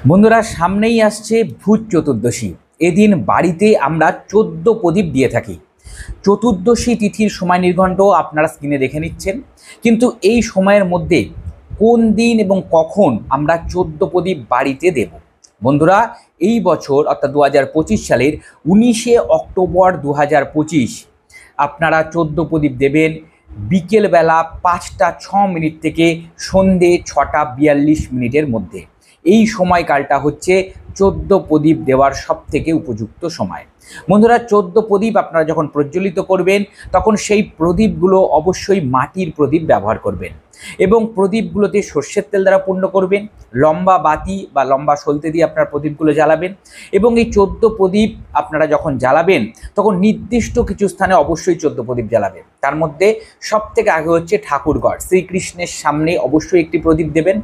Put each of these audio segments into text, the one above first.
বন্ধুরা, সামনেই আসছে ভূত চতুর্দশী। এদিন বাড়িতে আমরা 14 প্রদীপ দিয়ে থাকি। চতুর্দশী তিথির সময় নির্ঘণ্ট আপনারা স্ক্রিনে দেখে নিচ্ছেন, কিন্তু এই সময়ের মধ্যে কোন দিন এবং কখন আমরা 14 প্রদীপ বাড়িতে দেব? বন্ধুরা, এই বছর অর্থাৎ 2025 সালের 19শে অক্টোবর 2025 আপনারা 14 প্রদীপ দেবেন বিকেলবেলা 5টা 6 মিনিট থেকে সন্ধে 6টা 42 মিনিটের মধ্যে। এই সময়কালটা হচ্ছে 14 প্রদীপ দেওয়ার সবথেকে উপযুক্ত সময়। বন্ধুরা, 14 প্রদীপ আপনারা যখন প্রজ্বলিত করবেন তখন সেই প্রদীপগুলো অবশ্যই মাটির প্রদীপ ব্যবহার করবেন এবং প্রদীপগুলোতে সর্ষের তেল দ্বারা পূর্ণ করবেন। লম্বা বাতি বা লম্বা সলতে দিয়ে আপনারা প্রদীপগুলো জ্বালাবেন এবং এই 14 প্রদীপ আপনারা যখন জ্বালাবেন তখন নির্দিষ্ট কিছু স্থানে অবশ্যই 14 প্রদীপ জ্বালাবেন। তার মধ্যে সবথেকে আগে হচ্ছে ঠাকুরঘর, শ্রীকৃষ্ণের সামনে অবশ্যই একটি প্রদীপ দেবেন।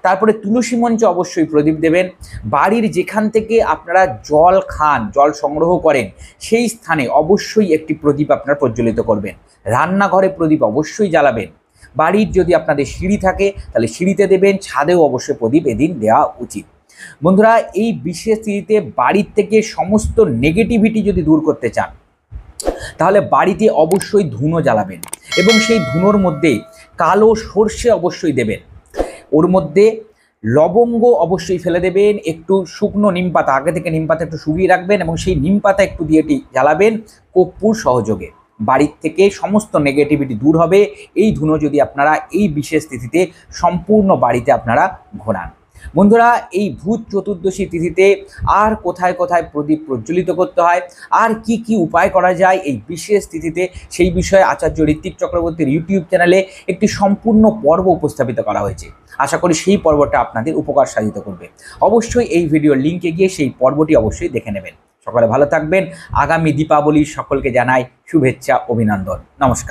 তারপরে তুলসী মঞ্চে অবশ্যই প্রদীপ দেবেন। বাড়ির যেখান থেকে আপনারা জল খান, জল সংগ্রহ করেন, সেই স্থানে অবশ্যই একটি প্রদীপ আপনারা প্রজ্বলিত করবেন। রান্নাঘরে প্রদীপ অবশ্যই জ্বালাবেন। বাড়ির যদি আপনাদের সিঁড়ি থাকে তাহলে সিঁড়িতে দেবেন, ছাদেও অবশ্যই প্রদীপ এদিন দেওয়া উচিত। বন্ধুরা, এই বিশেষ তিথিতে বাড়ির থেকে সমস্ত নেগেটিভিটি যদি দূর করতে চান তাহলে বাড়িতে অবশ্যই ধুনো জ্বালাবেন এবং সেই ধুনোর মধ্যে কালো সর্ষে অবশ্যই দেবেন। ওর মধ্যে লবঙ্গ অবশ্যই ফেলে দেবেন, একটু শুকনো নিম পাতা, আগে থেকে নিম পাতা একটু শুকিয়ে রাখবেন এবং সেই নিম পাতা একটু দিয়ে জ্বালাবেন কর্পূর সহযোগে। বাড়ির থেকে সমস্ত নেগেটিভিটি দূর হবে এই ধুনো যদি আপনারা এই বিশেষ তিথিতে সম্পূর্ণ বাড়িতে আপনারা ঘোরান। বন্ধুরা, এই ভূত চতুর্দশী তিথিতে আর কোথায় কোথায় প্রদীপ প্রজ্বলিত করতে হয়, আর কি কি উপায় করা যায় এই বিশেষ তিথিতে, সেই বিষয়ে আচার্য ঋত্বিক চক্রবর্তীর ইউটিউব চ্যানেলে একটি সম্পূর্ণ পর্ব উপস্থাপিত করা হয়েছে। আশা করি সেই পর্বটা আপনাদের উপকার সাধিত করবে। অবশ্যই এই ভিডিওর লিঙ্কে গিয়ে সেই পর্বটি অবশ্যই দেখে নেবেন। সকলে ভালো থাকবেন। আগামী দীপাবলির সকলকে জানাই শুভেচ্ছা, অভিনন্দন, নমস্কার।